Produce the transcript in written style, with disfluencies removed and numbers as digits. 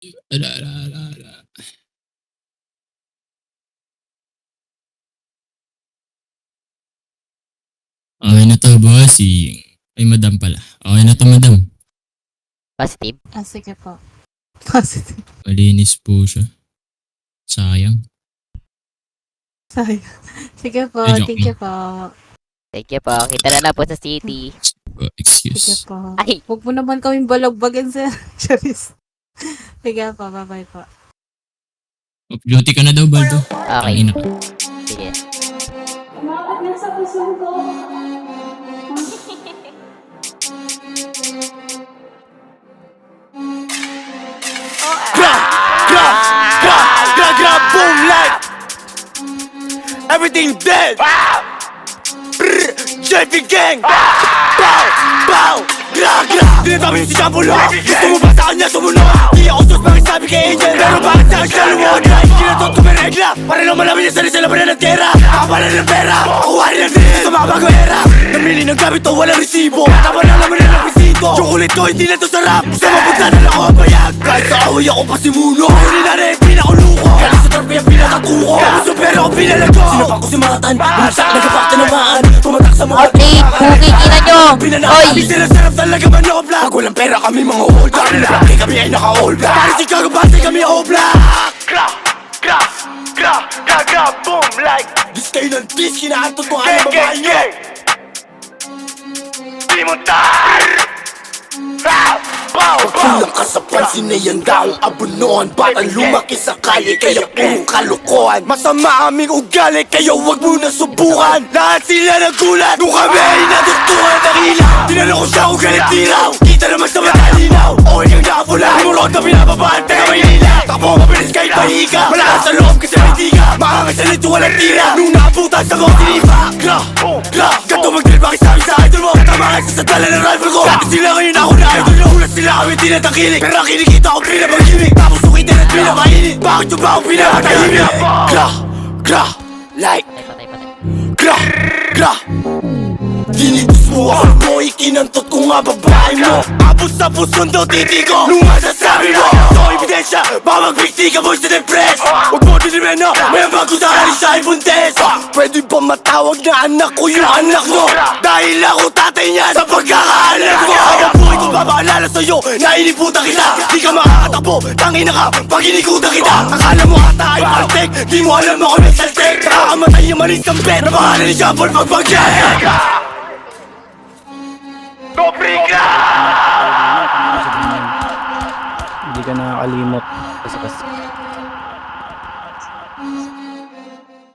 Ala, ala, ala, ala. Okay na to, bossing. Ay, madam pala. Okay na to, madam. Positive. Sige po. Positive. Malinis po siya. Sayang. Sayang. Sige po, Ay, joke thank you lang. po. Thank you po. Kita na lang po sa city. Sige Excuse. po. Ay. Huwag mo naman kaming balagbagan, sir. Charis. Sige po, bye-bye po. Off duty ka na daw, Baldo. Okay. Tangina ka. Sige. Umabot na sa puso ko. Grab, boom, like everything dead. Brr, JP gang. Bow, bow, gra. Tinatabi si Chambulo. Gusto mo ba sa kanya sumunod? Di ako sus sabi kay Angel. Pero bakit sa akin siya lumuhod? Kinatot ko may regla. Para lang malaman niya sarili sila pa na ng tera. Kakapalan ng pera. Ako wari ng din. Sa mga bago era. Namili ng gamit to walang resibo. Tama na naman ng bisito. Chocolate ko hindi na to sarap. Gusto mapunta na lang ako ang bayag. Kahit sa away ako pasimuno. Huli na rin pinakuluko. Galing sa tarpe ang pinakatuko. Kamuso pero ako pinalago. Sinapak ko si Matan. Bumagsak nagkapak tinamaan. Tumatak sa mga Okay, bukit ina nyo. Oy! Di sila sarap talaga manobla. Pag walang pera kami mga old black. Kaya kami ay naka-all black. Para si Kagabate kami all black. Gra, boom, like dis kayo ng dis, kinaantot mo ang babae nyo. Di mo tar. Pagkulang ka sa pansin na yan daong abunuan. Batang lumaki sa kalye kaya puro kalokohan. Masama aming ugali kaya wag mo na subukan. Lahat sila nagulat nung kami ay natutukan ng ilaw. Tinanong ko siya kung galit tiraw. Kita naman sa matalinaw. Okay kang nakapula. Murot na pinapabaan taga Maynila. Takbo mabilis kahit mahiga. Malakas sa loob kasi may tiga. Makangas sa nito walang tira. Nung nakaputan sa mga tinipa. Gra, ganto mag-drill bakit sabi sa idol mo. Tamahan sa dala ng rifle ko. Dati sila ngayon ako na idol. Nahulat sila kami tinatakilik. Pero kinikita ko pinapagimik. Tapos sukitin at pinakainit. Bakit yung ba ako pinapatahimik? Gra, like Gra Dinitos mo ako mo, ikinantot ko nga babae mo. Abos sa puson daw titi ko nung masasabi mo. So ebidensya, baka magbigti ka boy sa depress. Huwag mo dinimeno, may bago sa kani siya ay buntes. Pwede ba matawag na anak ko yung anak mo? Dahil ako tatay niya sa pagkakaalam mo. Habang buhay ko babaalala sa'yo na iniputan kita. Di ka makakatakbo, tangina ka pag inikutan kita. Akala mo ata ay paltek, di mo alam ako may saltek. Nakakamatay yung manis kang bet na pangalan ni Jean Paul pagbagyan. Koprika! Hindi ka nakakalimot. Basta.